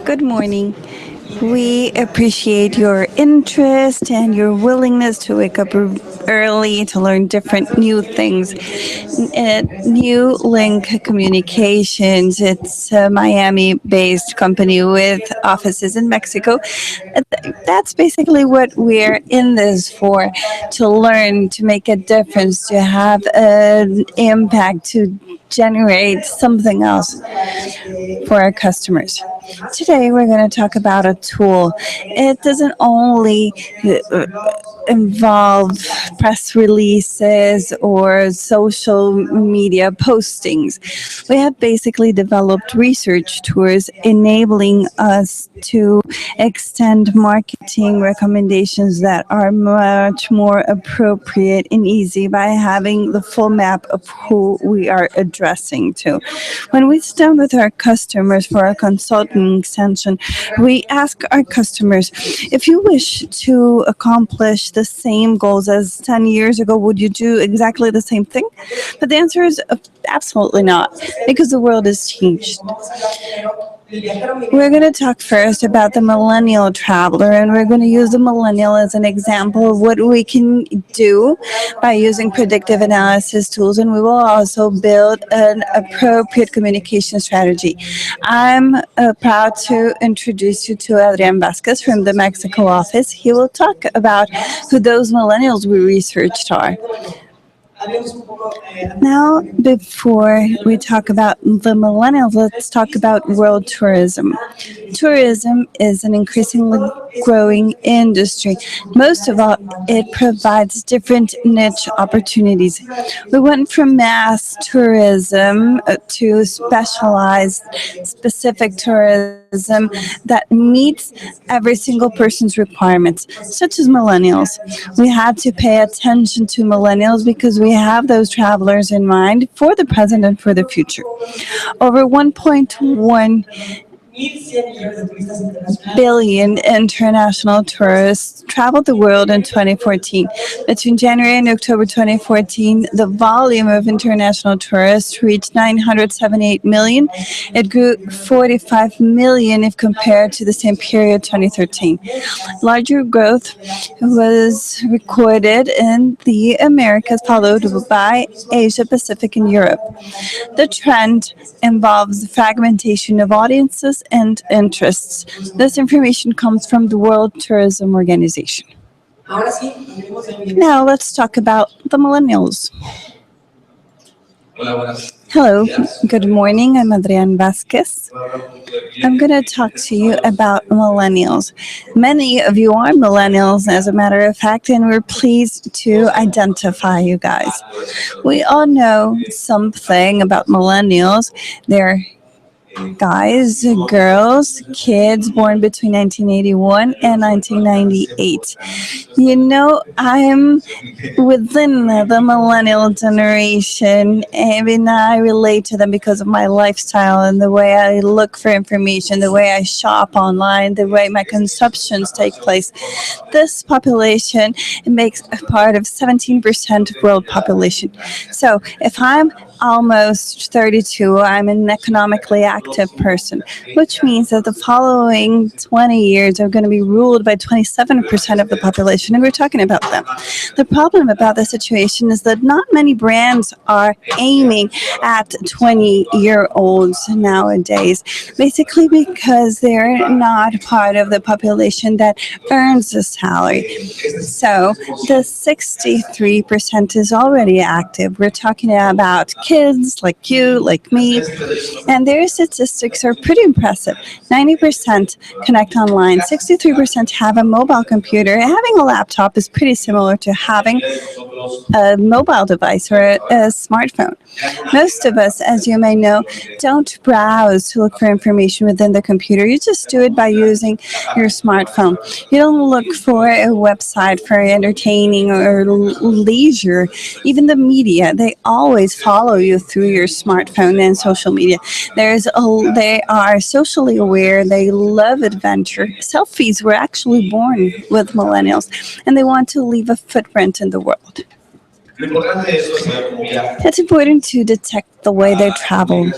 Good morning. We appreciate your interest and your willingness to wake up early to learn different new things. New Link Communications, it's a Miami based company with offices in Mexico. That's basically what we're in this for, to learn, to make a difference, to have an impact, to generate something else for our customers. Today, we're going to talk about a tool. It doesn't only uh, involve press releases or social media postings. We have basically developed research tools enabling us to extend marketing recommendations that are much more appropriate and easy by having the full map of who we are addressing to. When we sit down with our customers for our consulting extension, we ask our customers, if you wish to accomplish the same goals as 10 years ago, would you do exactly the same thing? But the answer is absolutely not, because the world has changed. We're going to talk first about the millennial traveler, and we're going to use the millennial as an example of what we can do by using predictive analysis tools, and we will also build an appropriate communication strategy. I'm proud to introduce you to Adrian Vasquez from the Mexico office. He will talk about who those millennials we researched are. Now, before we talk about the millennials, let's talk about world tourism. Tourism is an increasingly growing industry. Most of all, it provides different niche opportunities. We went from mass tourism to specialized, specific tourism that meets every single person's requirements, such as millennials. We had to pay attention to millennials because we have those travelers in mind for the present and for the future. Over 1.1 billion international tourists traveled the world in 2014. Between January and October 2014, the volume of international tourists reached 978 million. It grew 45 million if compared to the same period 2013. Larger growth was recorded in the Americas, followed by Asia Pacific and Europe. The trend involves fragmentation of audiences and interests. This information comes from the World Tourism Organization. Now let's talk about the millennials. Hello, good morning. I'm Adrian Vasquez. I'm going to talk to you about millennials. Many of you are millennials, as a matter of fact, and we're pleased to identify you guys. We all know something about millennials. They're guys, girls, kids born between 1981 and 1998. You know, I'm within the millennial generation, and I relate to them because of my lifestyle and the way I look for information, the way I shop online, the way my consumptions take place. This population makes a part of 17% of world population. So if I'm almost 32, I'm an economically active person, which means that the following 20 years are going to be ruled by 27% of the population, and we're talking about them. The problem about the situation is that not many brands are aiming at 20-year-olds nowadays, basically because they're not part of the population that earns a salary. So the 63% is already active. We're talking about kids like you, like me, and their statistics are pretty impressive. 90% connect online, 63% have a mobile computer. Having a laptop is pretty similar to having a mobile device or a smartphone. Most of us, as you may know, don't browse to look for information within the computer. You just do it by using your smartphone. You don't look for a website for entertaining or leisure. Even the media, they always follow you through your smartphone and social media. They are socially aware. They love adventure. Selfies were actually born with millennials, and they want to leave a footprint in the world. It's important to detect the way they travel.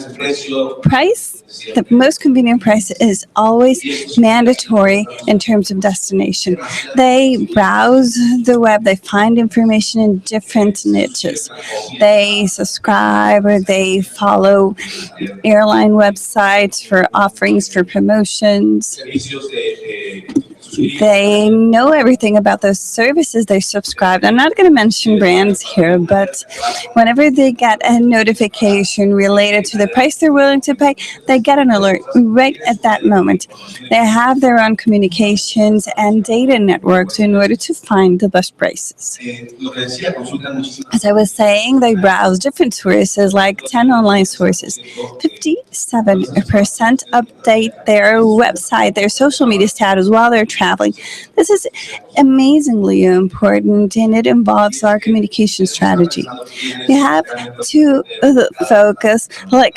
Price, the most convenient price is always mandatory in terms of destination. They browse the web, they find information in different niches. They subscribe or they follow airline websites for offerings for promotions. They know everything about those services they subscribe. I'm not going to mention brands here, but whenever they get a notification related to the price they're willing to pay, they get an alert right at that moment. They have their own communications and data networks in order to find the best prices. As I was saying, they browse different sources, like 10 online sources. 57% update their website, their social media status while they're traveling. This is amazingly important, and it involves our communication strategy. We have to focus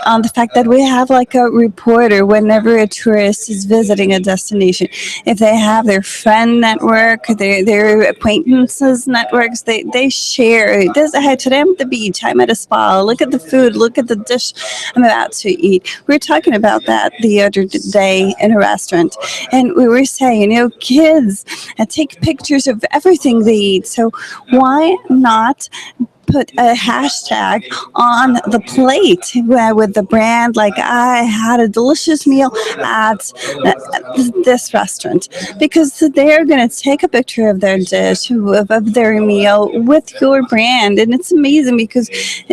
on the fact that we have a reporter whenever a tourist is visiting a destination. If they have their friend network, their acquaintances networks, they share this. Hey, today I'm at the beach, I'm at a spa, look at the food, look at the dish I'm about to eat. We were talking about that the other day in a restaurant, and we were saying, kids take pictures of everything they eat, so why not put a hashtag on the plate with the brand, like I had a delicious meal at this restaurant, because they're going to take a picture of their dish, of their meal with your brand. And it's amazing because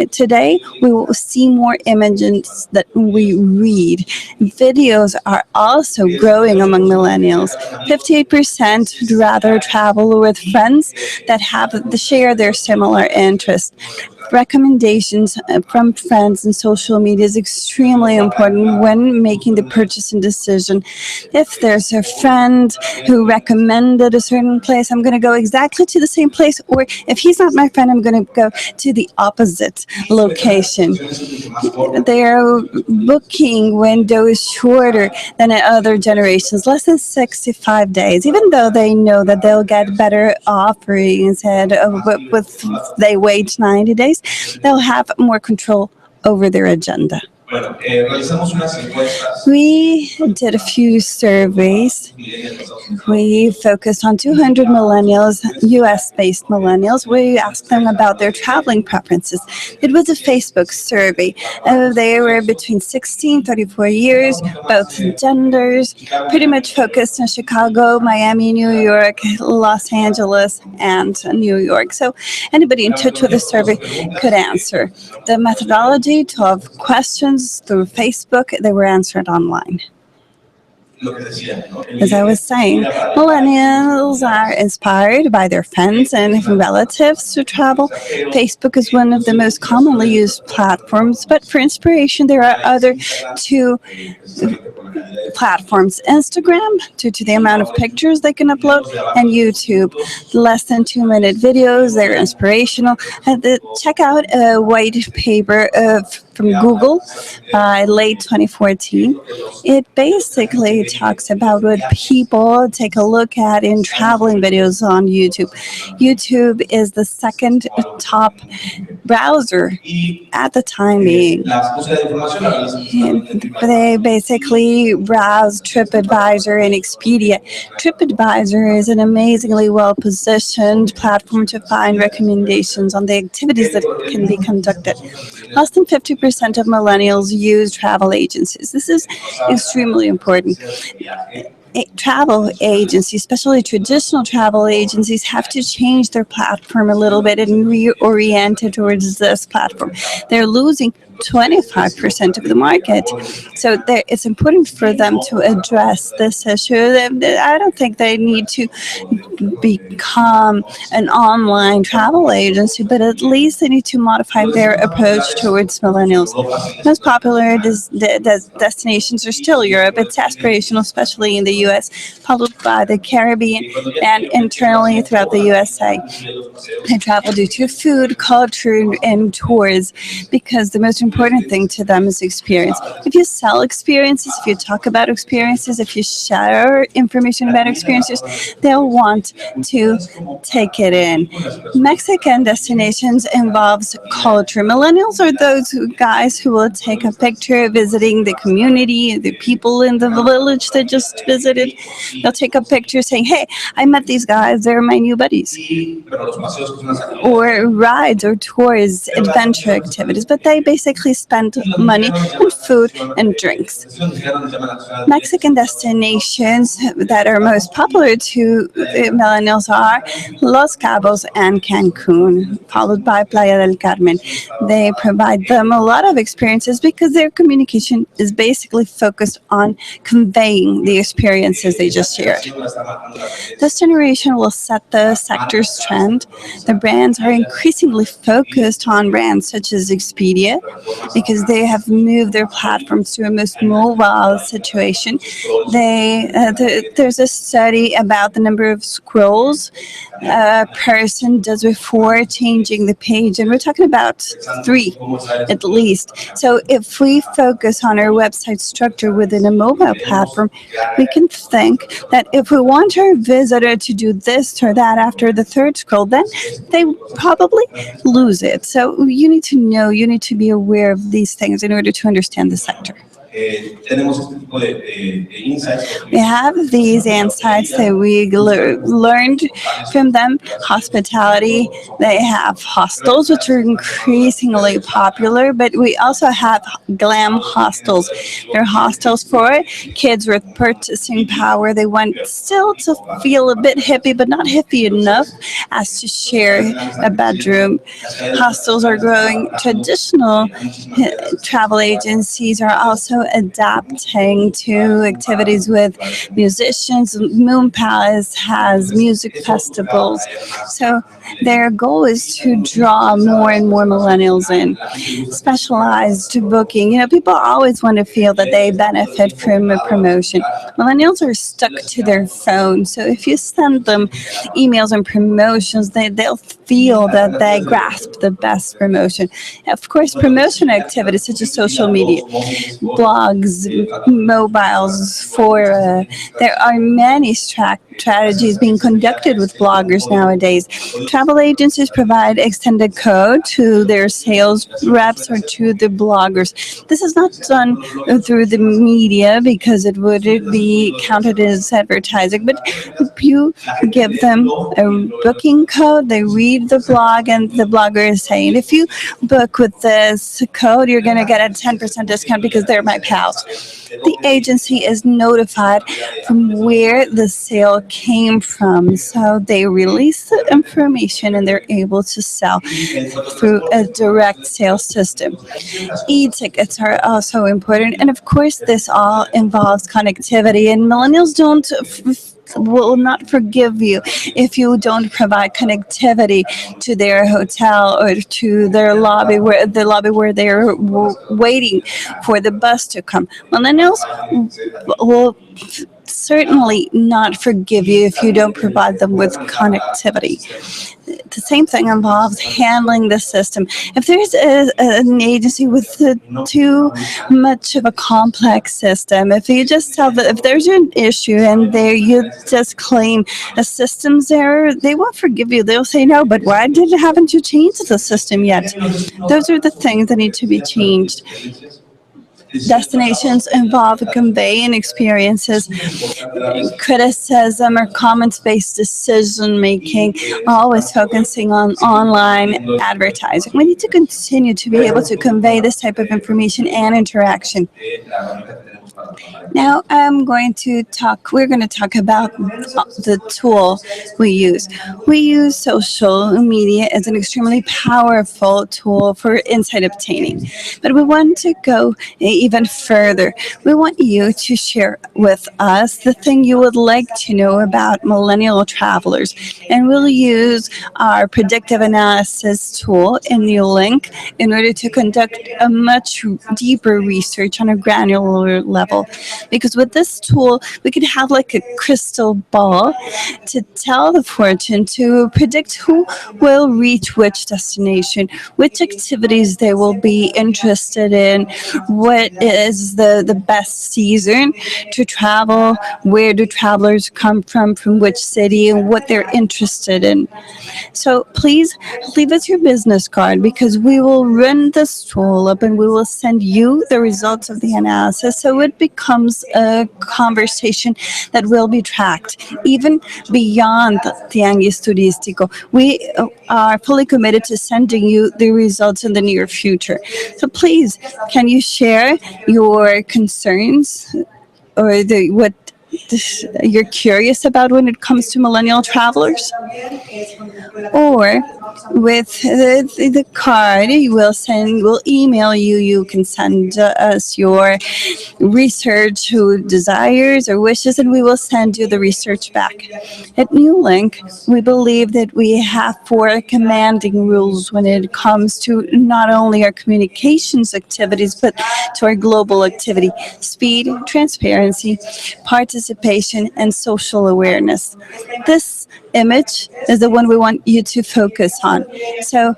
today we will see more images that we read. Videos are also growing among millennials. 58% would rather travel with friends that share their similar interests. Recommendations from friends and social media is extremely important when making the purchasing decision. If there's a friend who recommended a certain place, I'm going to go exactly to the same place, or if he's not my friend, I'm going to go to the opposite location. Their booking window is shorter than in other generations, less than 65 days, even though they know that they'll get better offerings and with they wait 90 days, they'll have more control over their agenda. We did a few surveys. We focused on 200 millennials, US-based millennials. We asked them about their traveling preferences. It was a Facebook survey. They were between 16 and 34 years, both genders, pretty much focused on Chicago, Miami, New York, Los Angeles, and New York. So anybody in touch with the survey could answer. The methodology, 12 questions through Facebook, they were answered online. As I was saying, millennials are inspired by their friends and relatives to travel. Facebook is one of the most commonly used platforms, but for inspiration, there are other two platforms: Instagram, due to the amount of pictures they can upload, and YouTube, less than 2-minute videos. They're inspirational. Check out a white paper from Google by late 2014. It basically talks about what people take a look at in traveling videos on YouTube. YouTube is the second top browser at the time being. They basically browse TripAdvisor and Expedia. TripAdvisor is an amazingly well-positioned platform to find recommendations on the activities that can be conducted. Less than 50% of millennials use travel agencies. This is extremely important. Travel agencies, especially traditional travel agencies, have to change their platform a little bit and reorient it towards this platform. They're losing 25% of the market. So it's important for them to address this issue. I don't think they need to become an online travel agency, but at least they need to modify their approach towards millennials. Most popular destinations are still Europe. It's aspirational, especially in the US, followed by the Caribbean, and internally throughout the USA. They travel due to food, culture, and tours, because the most important thing to them is experience. If you sell experiences, if you talk about experiences, if you share information about experiences, they'll want to take it in. Mexican destinations involves culture. Millennials are those guys who will take a picture visiting the community, the people in the village they just visited. They'll take a picture saying, "Hey, I met these guys. They're my new buddies." Or rides or tours, adventure activities. But they basically spend money on food and drinks. Mexican destinations that are most popular to millennials are Los Cabos and Cancun, followed by Playa del Carmen. They provide them a lot of experiences because their communication is basically focused on conveying the experiences they just shared. This generation will set the sector's trend. The brands are increasingly focused on brands such as Expedia because they have moved their platforms to a most mobile situation. There's a study about the number of scrolls a person does before changing the page, and we're talking about three at least. So if we focus on our website structure within a mobile platform, we can think that if we want our visitor to do this or that after the third scroll, then they probably lose it. So you need to know, you need to be aware of these things in order to understand the sector. We have these insights that we learned from them. Hospitality, they have hostels, which are increasingly popular, but we also have glam hostels. They're hostels for kids with purchasing power. They want still to feel a bit hippie, but not hippie enough as to share a bedroom. Hostels are growing. Traditional travel agencies are also adapting to activities with musicians. Moon Palace has music festivals. So their goal is to draw more and more millennials in. Specialized booking. People always want to feel that they benefit from a promotion. Millennials are stuck to their phone. So if you send them emails and promotions, they'll feel that they grasp the best promotion. Of course, promotion activities such as social media, blogs, mobiles, for there are many strategies being conducted with bloggers nowadays. Travel agencies provide extended code to their sales reps or to the bloggers. This is not done through the media because it would be counted as advertising, but if you give them a booking code, they read the blog, and the blogger is saying, if you book with this code, you're going to get a 10% discount because they're my pals. The agency is notified from where the sale came from, so they release the information and they're able to sell through a direct sales system. E-tickets are also important, and of course this all involves connectivity, and millennials will not forgive you if you don't provide connectivity to their hotel or to their lobby where they're waiting for the bus to come. Millennials will certainly not forgive you if you don't provide them with connectivity. The same thing involves handling the system. If there's an agency with too much of a complex system, if you just tell that if there's an issue and you just claim a systems error, they won't forgive you. They'll say no, but why haven't you changed the system yet? Those are the things that need to be changed. Destinations involve conveying experiences, criticism or comments-based decision making, always focusing on online advertising. We need to continue to be able to convey this type of information and interaction. Now we're going to talk about the tool we use. We use social media as an extremely powerful tool for insight obtaining. But we want to go even further. We want you to share with us the thing you would like to know about Millenial Travelers. And we'll use our predictive analysis tool in New Link in order to conduct a much deeper research on a granular level. people, because with this tool we could have like a crystal ball to tell the fortune, to predict who will reach which destination, which activities they will be interested in, what is the best season to travel, where do travelers come from which city, and what they're interested in. So please leave us your business card, because we will run this tool up and we will send you the results of the analysis, so it becomes a conversation that will be tracked even beyond Tianguis Turístico. We are fully committed to sending you the results in the near future. So please, can you share your concerns, or the what you're curious about when it comes to millennial travelers? Or with the card, we'll email you. You can send us your research who desires or wishes, and we will send you the research back. At New Link, we believe that we have four commanding rules when it comes to not only our communications activities, but to our global activity: speed, transparency, participation, and social awareness. This image is the one we want you to focus on. So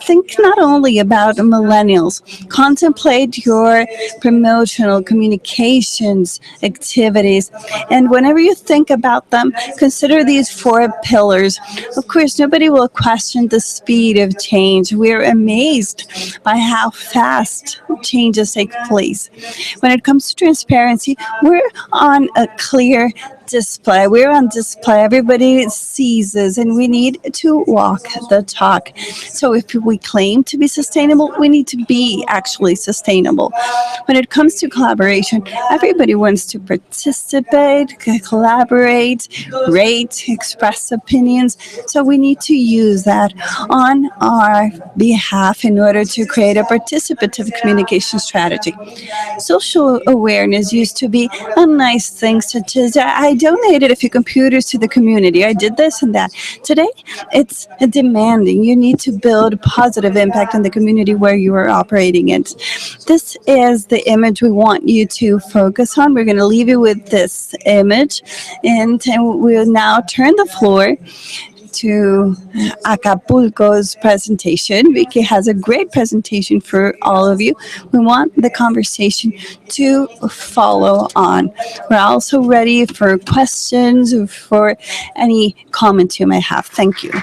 think not only about millennials, contemplate your promotional communications activities, and whenever you think about them, consider these four pillars. Of course, nobody will question the speed of change. We're amazed by how fast changes take place. When it comes to transparency, we're on a clear display. We're on display. Everybody sees us, and we need to walk the talk. So if we claim to be sustainable, we need to be actually sustainable. When it comes to collaboration, everybody wants to participate, collaborate, rate, express opinions. So we need to use that on our behalf in order to create a participative communication strategy. Social awareness used to be a nice thing, such as I donated a few computers to the community, I did this and that. Today, it's demanding. You need to build positive impact in the community where you are operating in. This is the image we want you to focus on. We're going to leave you with this image, and we'll now turn the floor to Acapulco's presentation. Vicky has a great presentation for all of you. We want the conversation to follow on. We're also ready for questions or for any comments you may have. Thank you.